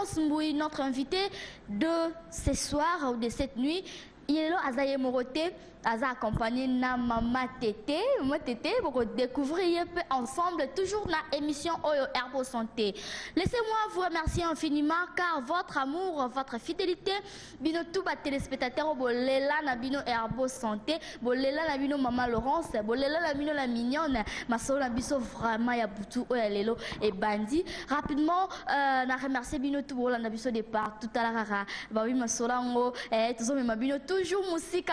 Laurence Mboui, notre invité de ce soir ou de cette nuit, il est là, Azaye Morote, Aza accompagné na Mama Tété. Maman Tété, pour découvrir ensemble, toujours dans l'émission Oyo Herbo Santé. Laissez-moi vous remercier infiniment car votre amour, votre fidélité, bino tout bas téléspectateurs, bolela na bino Herbo Santé, bolela na bino Maman Laurence, bolela na bino la mignonne, ma soeur na biso vraiment ya boutou oyalelo et bandi. Rapidement, na remercier bino tout bola na biso départ tout à l'heure. Bah oui ma soeur ngo, toujours ma bino toujours musique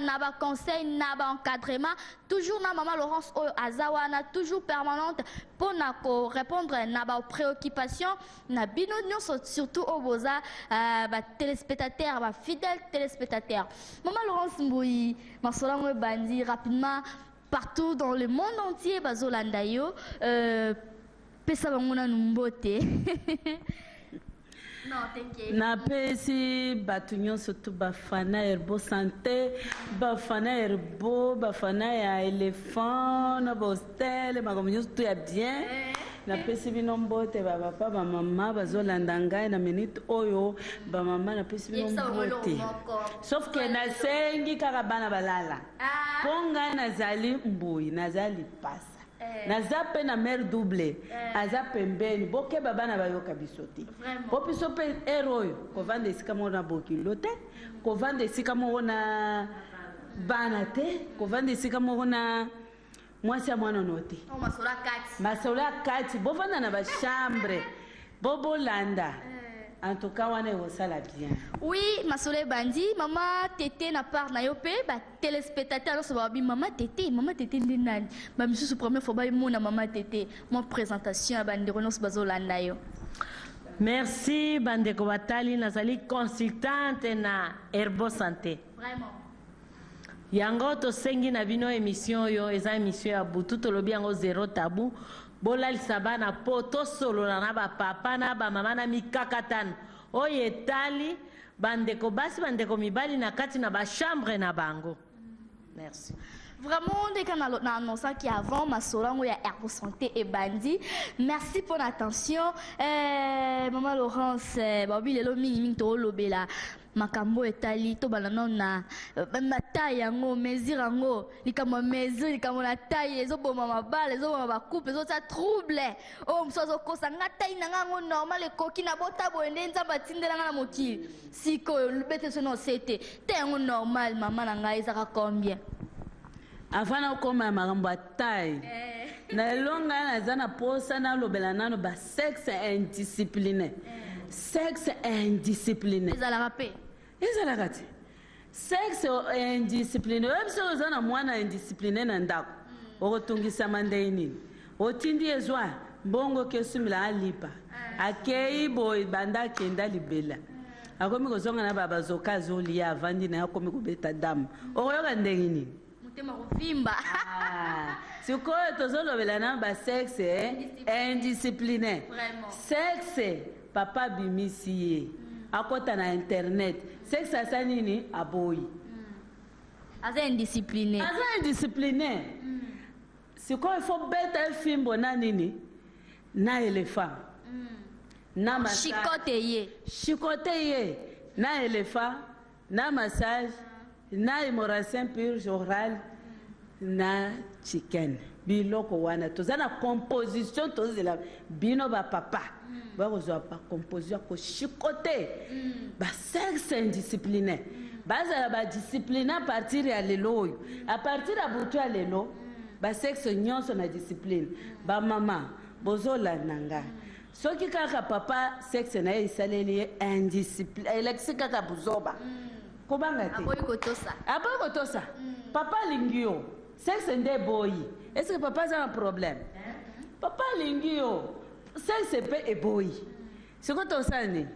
naba conseil naba encadrement toujours na Maman Laurence oyo azawana toujours permanente pour répondre naba préoccupations na bino surtout au boza téléspectateurs fidèles téléspectateurs. Maman Laurence Mboui masolango bandi rapidement partout dans le monde entier bazolanda yo pesa bangona numbote. Non, t'inquiète. Na pesi batunyo surtout bafana Herbo Santé, bafana Herbo, bafana ya éléphant, na bostel, makomunyo tout ya bien. Na pesi binombote ba papa ba mama bazolanda ngai na minute oyo ba mama na pesi binombote. Sauf que na sengi kaka bana balala. Ponga nazali Mboui, nazali pasa. Nazape na mère double azape mbeni boke baba na bayoka bisote popiso pe eroyo ko vande sika mo na bokilo te ko vande sika mo na bana te ko vande sika mo na mwasi ya mwana note masola kati bo vanda na ba chambre bobo landa. En tout cas, on est au salon bien. Oui, ma soeur Bandi, Maman Tété n'a pas na yopé, téléspectateur alors ça va bien Maman Tété ndinani. Ma monsieur première fois ba mon Maman Tété, mon présentation à Bandi Renos Bazolanda yo. Merci Bandeko Batali nazali consultante na Herbo Santé. Vraiment. Yango to sengi na bino émission yo eza émission ya butu to lobi yango zéro tabou. Bola lisabana poto solo na ba papa na ba mama na mikakatan oye tali bandeko basi bandeko mibali na kati na ba chambre na bango. Merci. Vraiment, dès qu'on a annoncé qui avant ma solango ya Herbo Santé et Bandi. Merci pour l'attention. Maman Laurence, babi lelo mingi to lobela. Makambo etali to balano na taille yango mesure yango likamo mesure likamo na taille ezo boma mabala ezo boma ba coupe ezo ta trouble o msozo kosa nga taille na ngo normal ekoki na bota boende nzamba tindela na mokili siko lubete sono sete te yango normal mama na ngai ezaka combien afana okoma makambo taille na longa na zana posa na lobela nano ba sexe indiscipliné sexe indiscipliné ezala rapé ezala kati sexe indiscipliné même si ozana mwana indiscipliné na ndako okotungisa mandeini otindi ezwa mbongo kesumila alipa akei boy banda kenda libela akomi kozonga na baba zokazi olia avandi na akomi kubeta damu okoyoka ndenge nini mutema kuvimba sikoyo tozolobela na ba sexe indiscipliné sexe papa bimisi ye akota na internet sexe asa nini aboyi aza indiscipliné sikoyo ifo beta fimbo na nini na éléphant na massage chicote ye na éléphant na massage na hémorragie purge orale na chicken biloko wana tozana composition tozela bino ba papa bakozwa ba composition ko chicote ba sexe indiscipliné bazala ba discipliné à partir ya lelo à partir ya butu ya lelo ba sexe nyonso na discipline ba mama bozola nanga soki kaka papa sexe na isaleli indiscipliné elexi kaka buzoba kobanga te aboyi kotosa papa lingio sexe nde boyi est-ce que papa a un problème papa lingio sexe pe eboyi siko tosani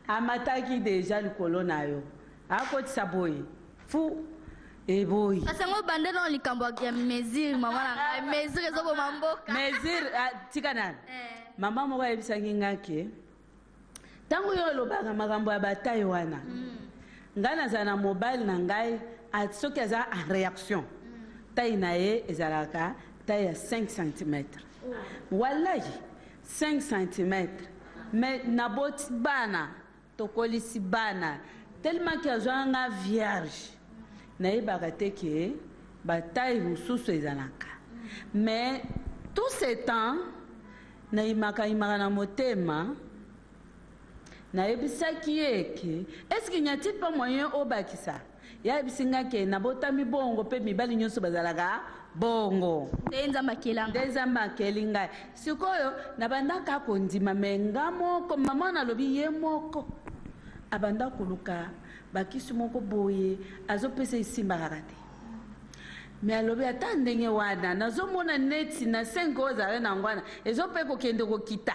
amataki déjà likolo na yo akotisa boyi fu eboyi asango bande dans likambo ya mesure mama na mesure ezo boma mboka mesure tika nani mama moko ayebisangi ngake ntango yo olobaka makambo ya bataille wana ngai nazala na mobile na ngai soki aza en réaction taille na ye ezalaka taille ya 5 cm wallahi 5 cm mais naboti bana tokolisi bana tellement que azwanga vierge nayebaka te ke bataille mosusu ezalaka mais tout ce temps nayimaka na motema nayebisaki ye ke eske nyati pa moyen obakisa yayebisinga ke nabotami bongo mpe mibali nyonso bazalaka bongo ndenza makeli ngai sikoyo nabandaka kondima me nga moko mama nalobi ye moko abanda koluka bakisi moko boye azopesa esimbaka te me alobi ata ndenge wana nazomona neti na 5 ozala nango wana ezope kokende kokita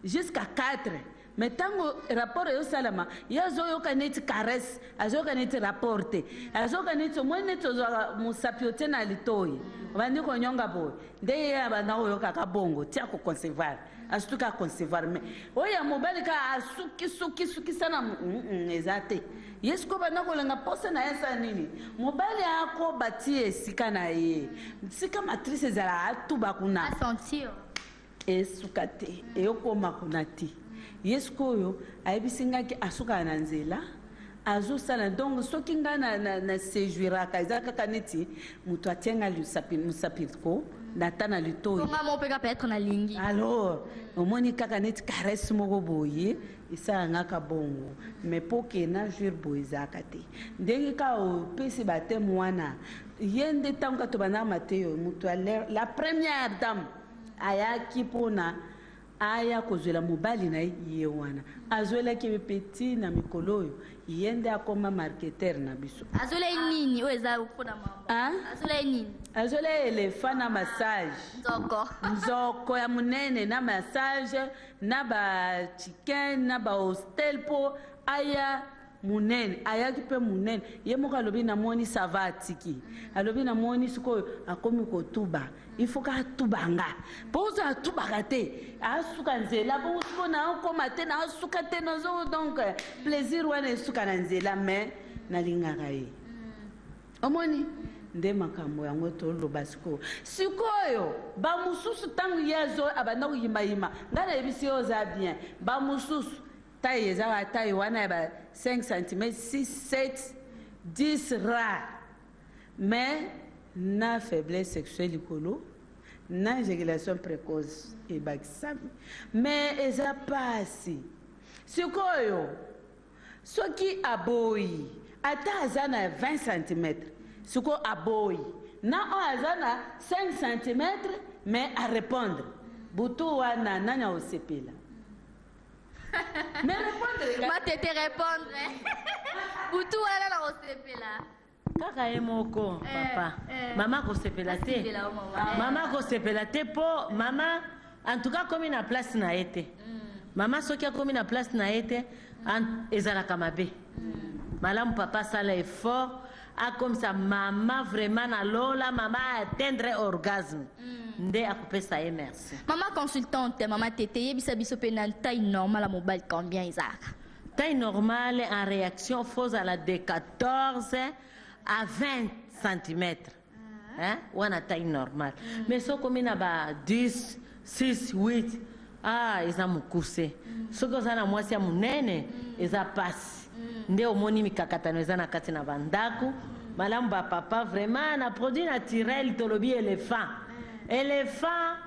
jusqu'à 4 mais tango rapport eyosalama ye azoyoka neti caresse azoyoka neti rapport te azoyoka neti omoi neti ozwaka mosapi otie na litoyi obandi konyonga boye nde ye abanda koyokaka bongo tia koconcevoir asutuka aconcevoir mais oyo ya mobali ka asukisukisana eza te ye siko banda kolenga pose na ye sa nini mobali akoba ti esika na ye sika matrice ezala atuba kuna esuka te eyokoma kuna te ye sikoyo ayebisingaki asukaka na nzela azosala donc soki ngai na séjouraka eza kaka neti moto atianga mosapiko nata na litoyi alors omoni kaka neti caresse moko boye esalangaka bongo mais mpo kena jour boye ezalaka te ndenge ka opesi bateme wana ye nde ntango ka tobandaka mateyo moto la première dame ayaki mpona aya kozwela mobali na ye wana azwelaki peti na mikolo oyo ye nde akoma marketer na biso azwela elefa na massage nzoko ya monene na massage na bachicken na bahostel mpo aya munene ayaki mpe munene ye moko alobi namoni sava atiki alobi namoni sikoyo akomi kotuba ifo ka atubanga mpo ozo atubaka te asuka nzela bongo siko naokoma te naosuka te nozo donc plaisir wana esuka na nzela me nalingaka ye omoni nde makambo yango toloba sikoyo bamosusu ntango ye azo abanda koyimayima ngai nayebisi ye oza bien bamosusu taille ezaka taille wana ya ba 5 cm 6 7 10 rare mais na faiblesse sexuelle likolo na éjaculation précoce ebakisami mais eza pasi sikoyo soki aboyi ata aza na 20 cm sikoyo aboyi na oyo aza na 5 cm mais a répondre butu wana nani aosepela mais répondre matete répondre butu wana na osepela kaka ye moko papa mama kosepela te mama kosepela te po mama en tout cas komi na place na ye te mama soki akomi na place na ye te ezalaka mabe malamu papa asala effort akomisa mama vraiment na lola mama atteindre orgasme nde akopesa ye merci mama consultante mama tete yebisa biso mpe na taille normale ya mobali combien ezalaka taille normale en réaction faux à la de 14 à 20 cm wana taille normale mais sokomi na ba 10 6 8 eza mokuse soki oza na mwasi ya monene eza pasi nde omoni mikakatano eza na kati na bandako malamu bapapa vraiment na produit naturel tolobi éléphant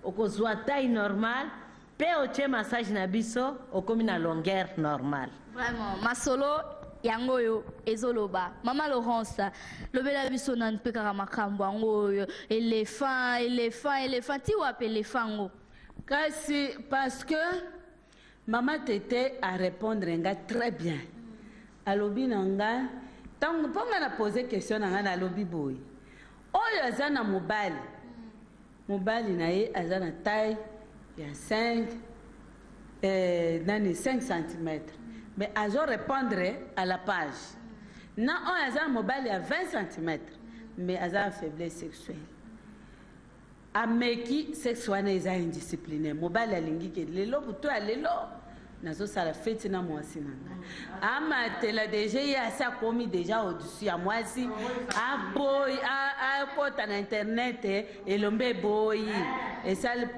okozwa taille normale mpe otie massage na biso okomi na longueur normale vraiment masolo yango oyo ezoloba mama Laurence lobela biso na mpe kaka makambo yango oyo éléphant ti wapi éléphant ngo kasi parce que mama tete a répondre nga très bien alobi na nga ntango mpo nga na pose question na nga na alobi boye oyo aza na mobali na ye aza na taille ya 5 cm mais azo répondre à la page na oyo aza na mobali ya 20 cm mais aza na faiblesse sexuelle ameki sexe wana eza indiscipliné mobali alingi ke lelo butu ya lelo nazosala feti na mwasi na nga amatela deja ye asi akomi deja au-dessus ya mwasi aboyi akota na internet elombe eboyi esali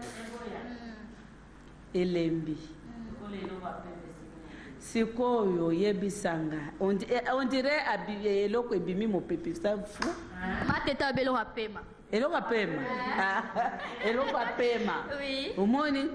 elembi sikoyo yebisanga on dirait eloko ebimi mopepe ça fou mateta belo apema eloko apema eloko apema omoni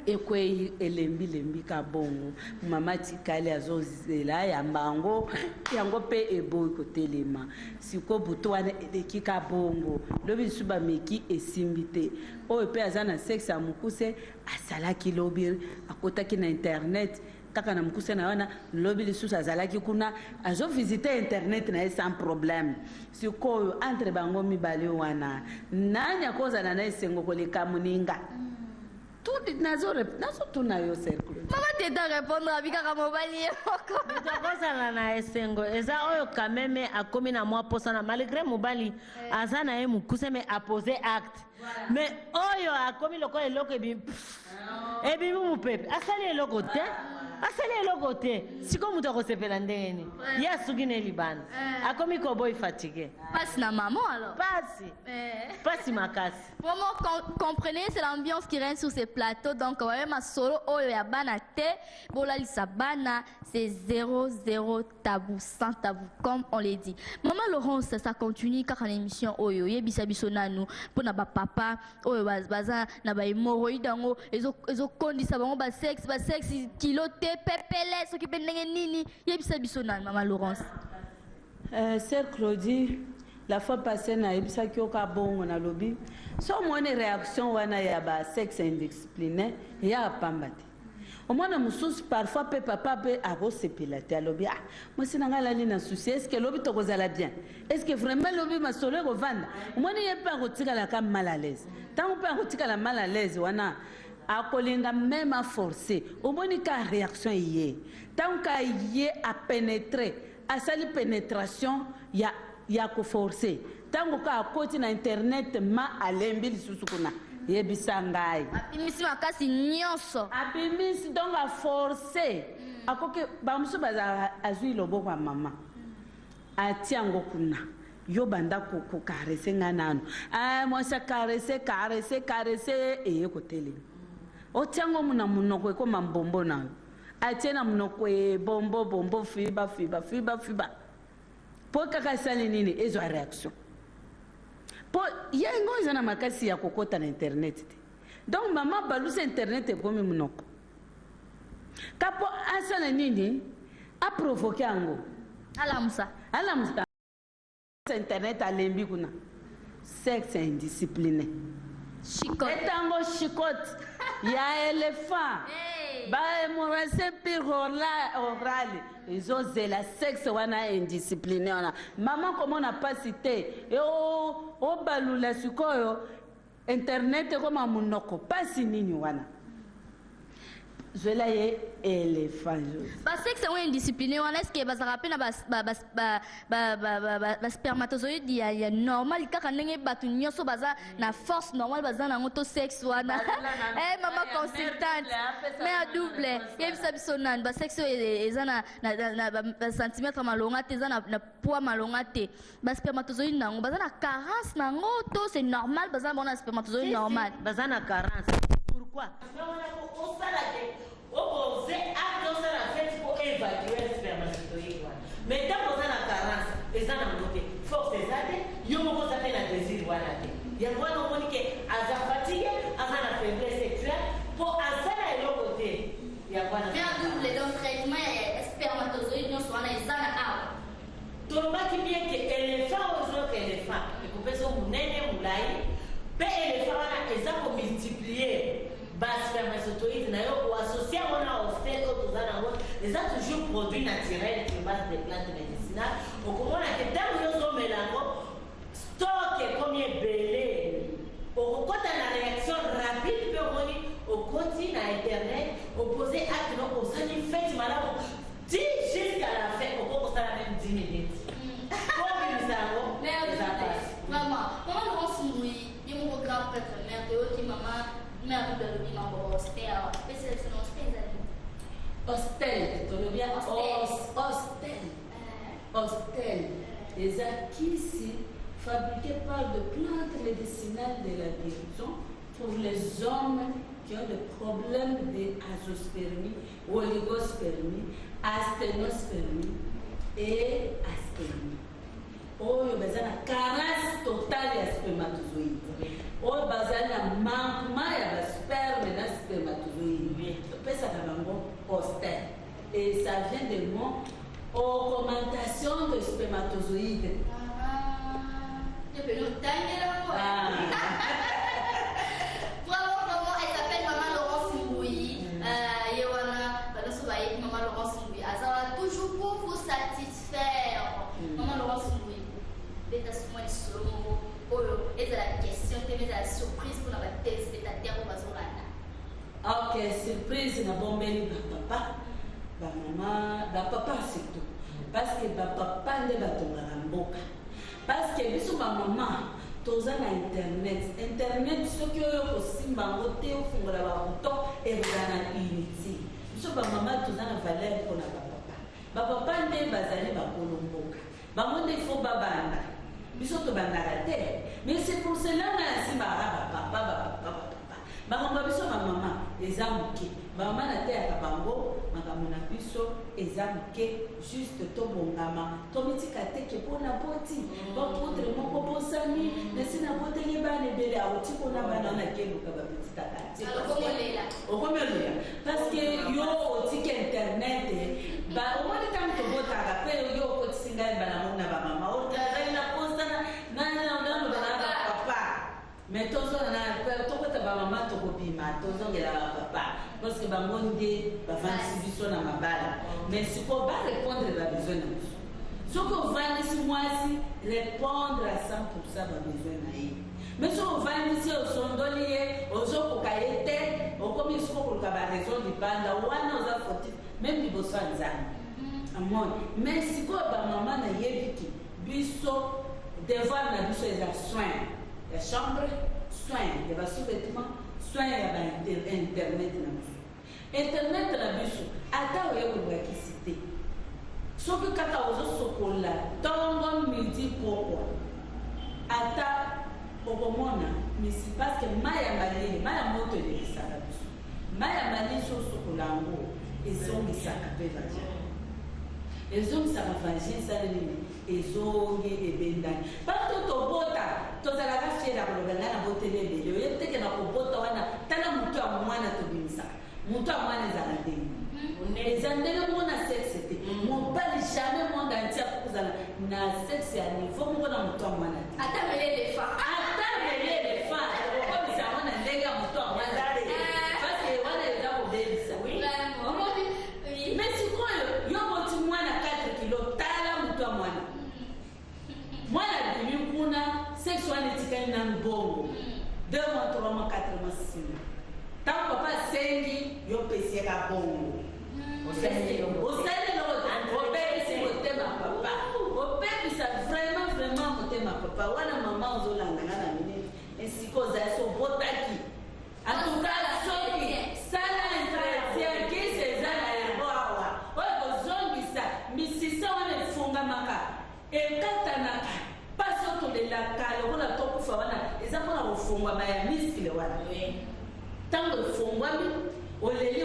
ekwe elembi ka bongo mama tikali azozela yambango yango pe eboyi kotelema siko buto wana eleki ka bongo lobi suba meki esimbi te oyo pe aza na sexe ya mokuse asalaki lobi akotaki na internet kaka na mokuse na wana lobi lisusu azalaki kuna azovisite internet na ye sans problème sikoyo entre bango mibale wana nani akozala na esengo koleka moninga tout nazotuna yo cercle mama teta répondre abikaka mobali yoko tokozala na esengo eza oyo kameme akomi na mwa posana malgré mobali aza na ye mokuse me apose acte mais oyo akomi lokola eloko ebimi mopepe asali eloko te asali eloko te siko moto akosepela ndenge nini ye asuki na libanda akomi koboyi fatigue pasi na maman alors pasi makasi vraiment comprenez c'est l'ambiance qui règne sur ces plateaux donc même solo oyo ya bana te bolalisa bana c'est 0 tabou sans tabou comme on les dit maman Laurence ça continue kaka na émission oyo yebisa biso nanu pona ba papa oyo baza na ba hémorroïde ngo ezo kondisa bango ba sexe kilo te pepele soki pe ndenge nini yebisa biso nanu maman Laurence sœur Claudie la fois passée na yebisa kyoka bongo na lobi so mone réaction wana ya ba sexe indiscipliné ya pambate omwana mususu parfois pe papa pe akosepela te alobi mwasi na ngai alali na souci est ce que lobi tokozala bien est ce que vraiment lobi masolo ekovanda omwani ye mpe akotikala ka mal à l'aise ntango mpe akotikala mal à l'aise wana akolinga même aforce omoni ka réaction ye ntango ka ye apénétre asali pénétration ya koforce ntango ka akoti na internet ma alembi lisusu kuna yebisa ngai abimisi makasi nyonso abimisi donc aforce akoki bamosusu baza azwi loboko ya mama atia yango kuna yo banda kokarese nga nano mwasi karese eye kotelema otia yango muna monoko ekoma mbombo nayo atie na monoko bombo fiba po kaka esali nini ezwa réaction po yango eza na makasi ya kokota na internet te donc mama balusa internet ekomi monoko kapo asala nini aprovoke yango alamusa internet alembi kuna sexe indiscipliné etango chicote ya éléphant bahémorragie pire orale ezozela sexe wana indiscipliné wana mama komona pasi te obalula sikoyo internet ekoma monoko pasi nini wana zwela ye éléphant basexe yango indiscipliné wana est ce que bazalaka mpe na baspermatozoïde ya normal kaka ndenge bato nyonso baza na force normale baza nango to sexe wana mama consultante mais ya double yebisa biso nani basexe oyo eza na bacentimètre malonga te eza na poids malonga te baspermatozoïde nango baza na carence nango to c'est normal baza na bango na spermatozoïde normal baza na carence pourquoi opposé à dans la fête pour évacuer le spermatozoïde. Mais tant qu'on a la carence, les gens ont côté force des années, ils ont commencé à faire désir. Il y a moins de monde qui est fatigué, à la faiblesse sexuelle, pour avoir l'autre côté. Il y a moins de double dans le traitement, spermatozoïde, nous sommes les années. Tout le monde qui vient que éléphant aux autres éléphants, les coupés sont mounés, moulaï, mais éléphant, ils ont multiplié. Spermatozoïdes ou associés à hostel les a toujours produits naturels qui base des plantes médicinales au comment la question nous mélange stock combien belé au côté de la réaction rapide au côté na internet opposé à que nous osani fait malade dit jusqu'à la fin au cours de la même 10 minutes comment nous avons vraiment comment on se nourrit il y a mon grand prêtre mère qui maman mère de l'imam hostel c'est hostel tolobia hostel les acquis fabriqués par de plantes médicinales de la guérison pour les hommes qui ont des problèmes d'azospermie, oligospermie, asténospermie et aspermie. Oyo bazana carence totale ya spermatozoïde. Oyo bazana manquement ya sperme na spermatozoïde. Pesa na bango poster. Et ça vient de mon augmentation de spermatozoïdes. Vraiment, elle s'appelle Maman Laurence Mbouyi. Maman Laurence Mbouyi. Elle va toujours pour vous satisfaire. Maman Laurence Mbouyi. Bétassouma Solo. Et c'est la question, c'est la surprise pour la téléspectateur au Bazorana. Ok, surprise na bombeli papa. Ba maman, ba papa surtout. Parce que ba papa ne batongaka mboka. Parce que biso ba maman toza na internet. Internet soki oyo kosimba ngo te ofungola ba buton ezala na inutile. Biso ba maman toza na valeur mpona ba papa. Ba papa nde bazali bakolo mboka. Bango nde faut babanda. Biso tobandaka te. Mais c'est pour cela na simba ba papa. Makambo biso ba mama eza moke. Ba mama na te ya bango makambo na biso eza moke juste tobongama. Tomitika te ke pona boti. Ba potre moko bosani na sina boteli bana ebele awuti kona bana na keluka ba petit takati. Okomelela. Parce que yo otike internet ba omoni tam to botaka pe yo kotisinga bana mona ba mama. O na posta na papa. Mais tous na maman to kobima tozongela papa parce que bamonde bavandisi biso na mabala mais siko ba répondre ba besoin na biso soko vandisi mwasi répondre à 100% ba besoin na ye mais soko vandisi osondoli ye ozokoka ye te okomi siko koluka ba raison libanda wana oza fautif même liboso ya nzambe amoni mais siko ba mama na yebiki biso devoir na biso eza soin la chambre, soin de sous-vêtements, soin de internet. Internet na biso, ata oye kolwaki cité. Soki kaka ozosokola, tongo midi pokwa. Ata okomona, misi parce que maya malili, maya moto elekisaka biso. Maya malili sosokola yango, ezongisaka mpe vagin. Ezongisaka vagin sala nini? Ezongi ebendani. Pato tobota, tozalaka fiera koloba na botele ebele. Oyebiteke na kobota wana, tala mutu ya mwana tobimisaka. Mutu ya mwana ezala ndenge. Eza ndenge mona sexe te. Mobali jamais monde entier akokuzala na sexe ya niveau moko na mutu ya mwana te. Ata belele fa. Ata belele fa. Okobisa mwana ndenge ya mutu ya mwana te. Parce que wana eza kobebisa. Mais sikoyo, yo boti mwana 4 kilo, tala mutu ya mwana. Mwana bimi kuna sexualité na mbongo 2 mois 3 mois 4 mois 6 mois tant papa sengi yo pesi ka bongo osali no obebisi motema papa obebisa vraiment motema papa wana mama ozolangana na minute esiko za so botaki en tout cas soki sala entretien qui se za na yango awa oyo kozongisa misisa wana efungamaka ekatanaka paso tolelaka lokola tokufa wana eza mpona kofungwama ya miskile wana ntango efungwami oleli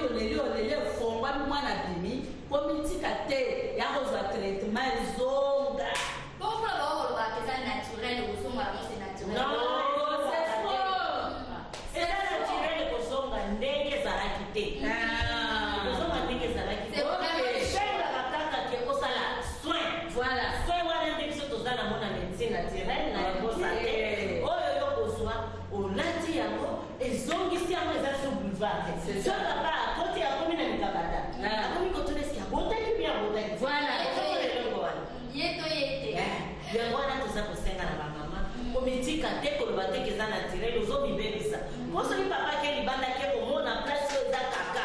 efungwami mwana bimi komitika te ya kozwa traitement ezonga eza naturel kozonga ndenge ezalaki te kozonga ndenge ezalaki te ebengaka kaka ke kosala soin voilà soin wana nde biso toza nango na médecine naturelle na yango sante oyo yo kozwa olati yango ezongisi yango eza so boulevard so papa akoti akomi na mikabata akomi kotonesi abotaki mpe abotaki voilà elongo wana yete yango wana toza kosenga na bamama komitika te koloba teke eza naturel ozomibebisa mpo soki papa ke libanda ke komona place oyo eza kaka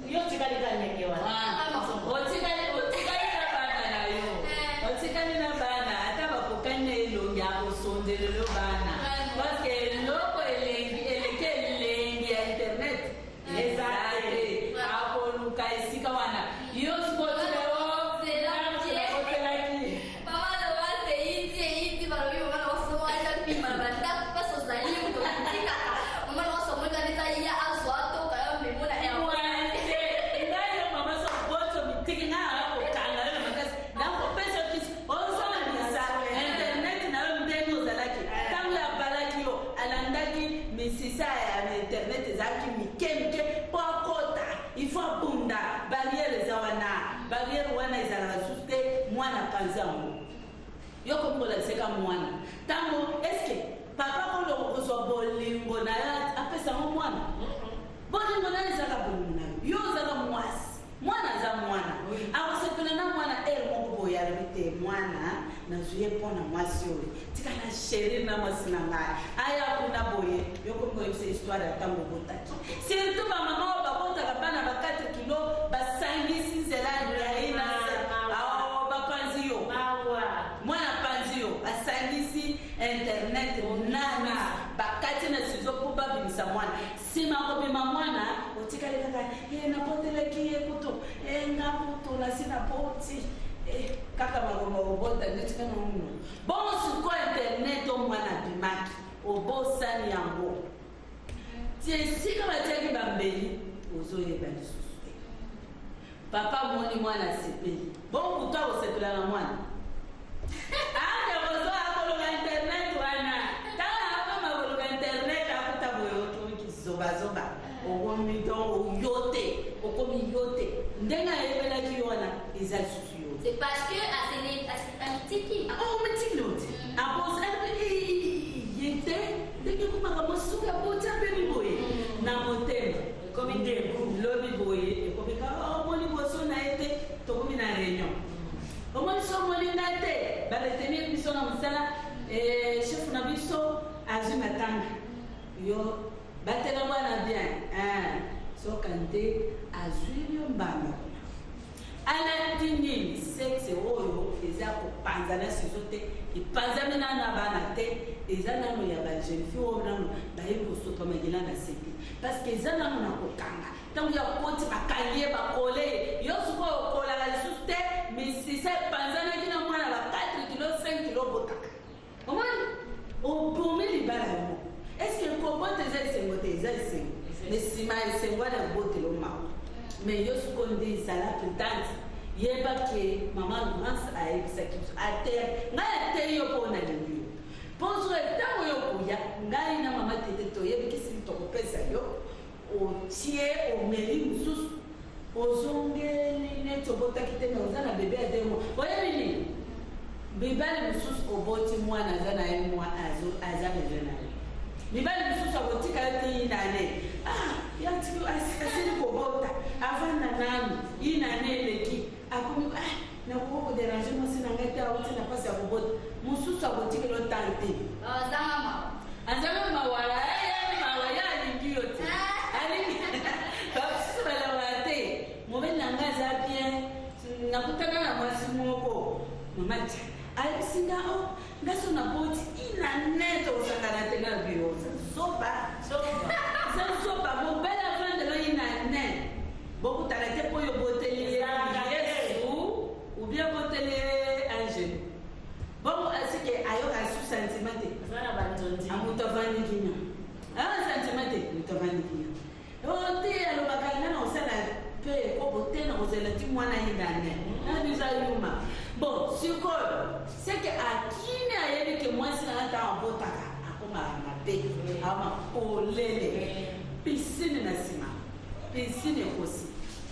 yo tikalika ndenge wana otikali na bana ata bakokani na elongi akosondelelo bana parceke eloko eleki elengi ya internet eza te akoluka esika wana yo sikotileo Mama bapanzi yango yo kombolakisaka mwana ntango eske papa kondo kozwa bolingo na yo apesango mwana bolingo na yo ezaka bolingo na yo yo ozaka mwasi mwana aza mwana akosepela na mwana moko boye alobi te mwana nazwi ye mpo na mwasi oyo tika na sheri na mwasi na ngai aya kuna boye yo komikoyebisa histoire ya ntango obotaki surtout bamama oyo babotaka bana ba 4 kilo basangisi nzela yai na bapanzi yo mwana panzi yo asangisi internet nani bakati na sizo mpo babimisa mwana nsima kobima mwana otikali kaka napoteleki ye kutu nga kutu nasi napoti kaka makomba obota netika na muno bongo siko internet omwana abimaki obosani yango ti esika batiaki bambeli ozoyeba lisusu te papa moni mwana asepeli bongo kutu akosepela na mwana akozo akologa internet wana tala akoma kologa internet akuta boye otoki zobazoba okomi donc yote okomi yote ndenge ayebelaki yo wana eza lisusu yo c'est parce que amitiki omitikiloti abosa yete ndenge komaka mosuka botya mpe miboye na motema ekomi ndebu lobi boye ekomi ka omoni boso na ye te tokomi na réunion omoni so omoninga te baretenir biso na mosala chef na biso azwi matanga yo batela mwana bien soka nde azwi yo mbanda alati nini sexe oyo eza kopanzana sizo te epanzami nano ya bana te eza nano ya bajeune fille oyo nano bayebi kosopa makila na se te parce que eza nano na kokanga ntango ya koti bakangi ye bakole ye yo sikoyo okolaka lisusu te misisa epanzanaki na mwana ba 4 kilo 5 kilo botaka omoni opomi libala yango eske kobota eza esengo te eza esengo me nsima esengo wana ebotelo mao mais yo sikoyo nde ezala prétente yebake mama Laurence ayebisaki biso atere ngai ateri yo mpo nalingi yo mposo ntango yo koya ngai na mama tete toyebikisi tokopesa yo otie omeli mosusu ozongeli neti obotaki te me oza na bebe ya 2 mois oyebi nini mibali mosusu oboti mwana aza na ye aza bebe na ye mibali mosusu akotika yo te yinane yatiki asili kobota avanda nanu yinane eleki akomi nakoki koderange mwasi na ngai te awuti na mpasi ya kobota mosusu akotikeli otanga te azanga mawala mawala alingi yo te alingi bamosusu balawala te mobeli na ngai aza bien nakutana na mwasi moko mamati ayebisinga ngaso na boti inanete osangana te na biro zoba zoba mobeli avandelo inane bokutana te mpo yo boteli yesu ubien boteli angele bongo asike ayoka su sentiment te amutu avandikina sentiment te mutu avandikina te alobaka nga na osala mpe ekobo te na kozela ti mwana yinane nabiza yuma bon sikoyo seke akini ayebi ke mwasi na nga ntango abotaka akomaka mabe amakolele pisine na nsima pisine ekosi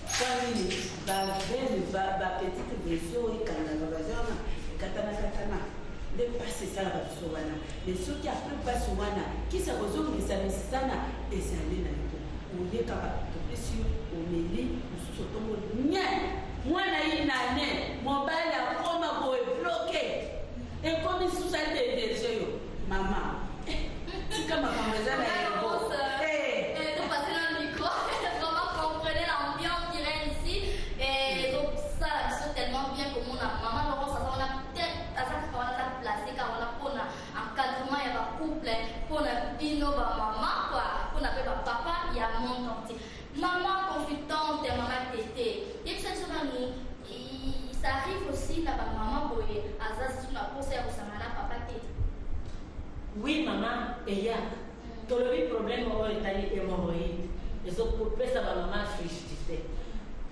kanini bavene bapetite version ekangaka bazana ekatanakatana nde mpasi esalaka biso wana me soki apres mpasi wana kisa kozongisa misana ezali na yo oye kaka topesi omeli mosusu otongo nye mwana yinane mobali akoma boye bloke ekomi susu ateverge yo mama tika makambo eza na yango maman confidente, maman tété. Et ça arrive aussi là bas maman boye. Azaz tu n'as pas ça au samana papa tété. Oui maman et ya. Tout le problème au Italie hémorroïde. Les autres pour ça maman justifié.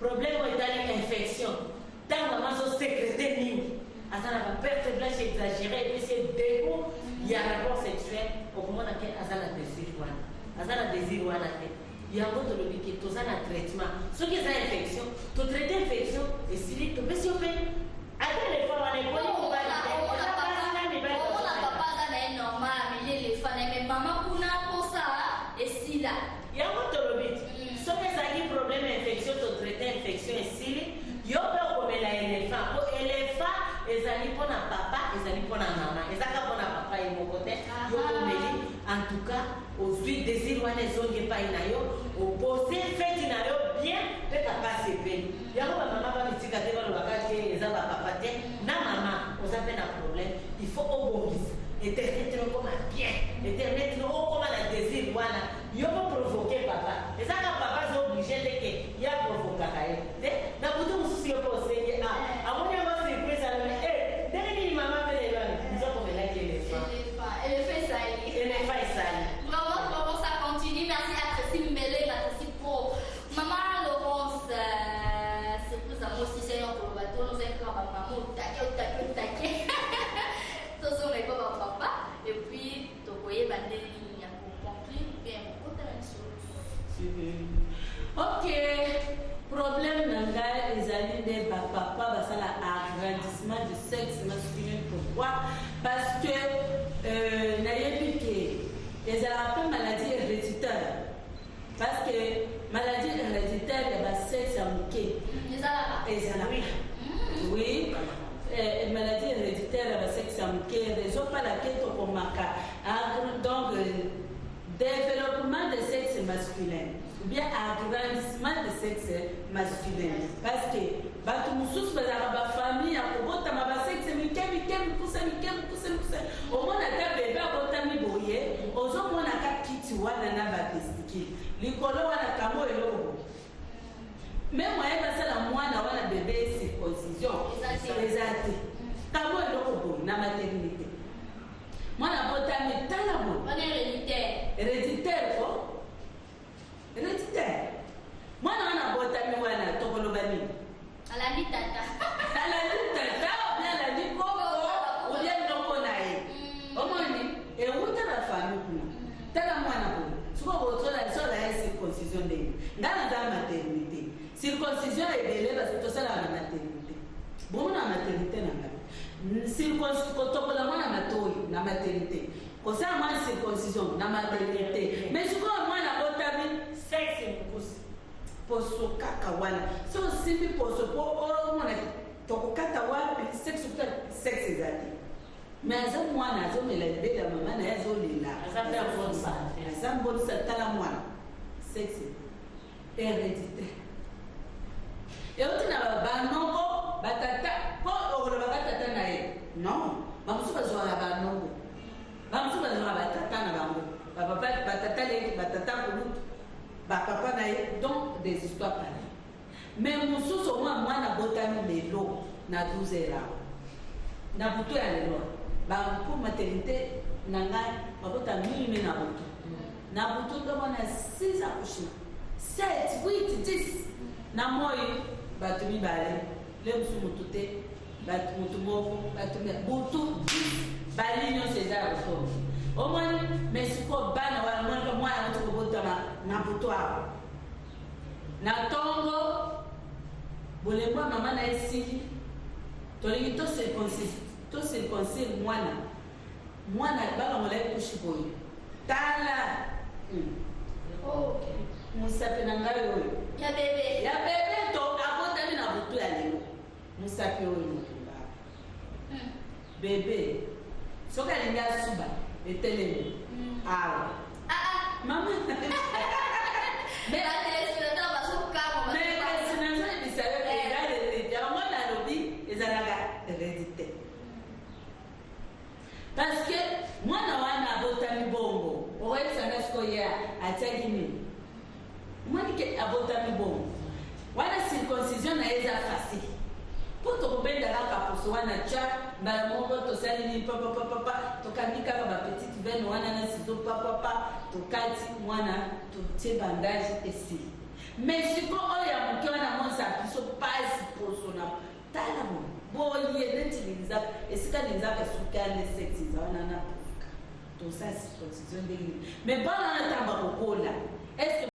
Problème au Italie infection. Tant maman so sécrété ni. Azana va perte blanche exagérée et puis c'est dégoût. Il y a rapport sexuel au moment où azana désir wana. Azana désir wana té. yango tolobi ke toza na traitement soki eza infection totraite infection esili topesi yo mpe ata lefa wana yango bamama bamitika te balobaka te eza bapapa te na mama oza mpe na problème il faut obongisa internet okoma bien internet okoma na désir wana yo provoquer papa ezaka papa zo obligé teke ya provokaka ye te na butu mosusu yo mpe osenge amoni yango surprise alone ndenge nini mama mpe lelwana nzokomelaki éléphant esali Vraiment, ça continue. Merci à Tracy Mbele, à Tracy Pro. Maman Laurence, c'est plus à moi aussi, c'est un peu le bateau. Nous sommes comme maman, au taquet. Tous on est comme papa. Et puis, tu voyais, il y a compris, bien, ok. Problème nanga ezali de papa basala agrandissement du sexe masculin. Pourquoi? Parce que nayebi ke ezala pe maladie héréditaire. Parce que maladie héréditaire ya sexe amuke. Ezala. Oui. Maladie héréditaire ya sexe amuke. Raison par laquelle to komaka. Donc développement de sexe masculin. Ou bien agrandissement de sexe masculin. Parce que bato mususu bazala ba famille akobota ma ba sexe mike kusa. Omona ta bébé abotami boye, ozomona ka kiti wana na ba testicule. Likolo wana kamo eloko. Même moyen basala mwana wana bébé circoncision. Exact. Kamo eloko na maternité. Mwana botami tala bo. On est Héréditaire ko. Héréditaire. Mwana wana botami wana tokoloba nini? Alandi tata. Bien la dit koko ou bien ndoko na ye. Omoni euta na famille kuna. Tala mwana ko. Suko botola sola ya circoncision ndenge. Ngana za maternité. Circoncision ebele parce que tosala na maternité. Bon na maternité na ngapi. Circoncision kotokola mwana matoi na maternité. Kosa mwana circoncision na maternité. Mais suko mwana botami sexe mkusi. Poso kaka wana. So simbi poso po mwana tokokata wapi sexe ezali. Mais aza mwana azomela libela mama na ye azolela. Aza mbonisa tala mwana. Sexe héréditaire. Euti na banongo batata po olobaka tata na ye. Non. Bamusu bazwaka banongo. Bamusu bazwaka batata na bango. Batata kulutu. Papa na ye, donc des histoires pareilles. Mais mususu mwana botami lelo na 12 ans. Na butu ya lelo. Ba pour maternité nanga babota mimi na butu. Na butu ndo na 6 accouchements. 7, 8, 10. Na moi batumi bale. Le musu mutute batu mutumoko batumi butu 10 balinyo César Oso. Omoni mesiko bana wa mwana tukobotama na butwa na tongo bolemba mama na esili tolingi to circoncise mwana bana mola kushiboyi tala musape na ngayo ya bebe to abotami na butu ya lelo musape oyo mutumba bebe soka linga suba etelemi maman mais la téléspectateur va se calmer. Mais destination est bizarre. Moi, la lobby, ils ont la hérédité. Parce que moi, je suis abotami bongo. Oye, ça n'a pas été à Tchagini. Moi, je suis abotami bongo. Voilà circoncision na eza facile. Pour te repérer dans la capoussoana, tcha, bah mon pote salini papa, to kamika ba petite veine wana na sizo papa, to kati mwana to tie bandage ici. Mais si ko oya muke wana monsa piso passe pour son am. Tala mo. Boye netilinza esika linza ka sukane sexe wana na. To ça c'est constitution de. Mais bon on a tamba kokola. Est-ce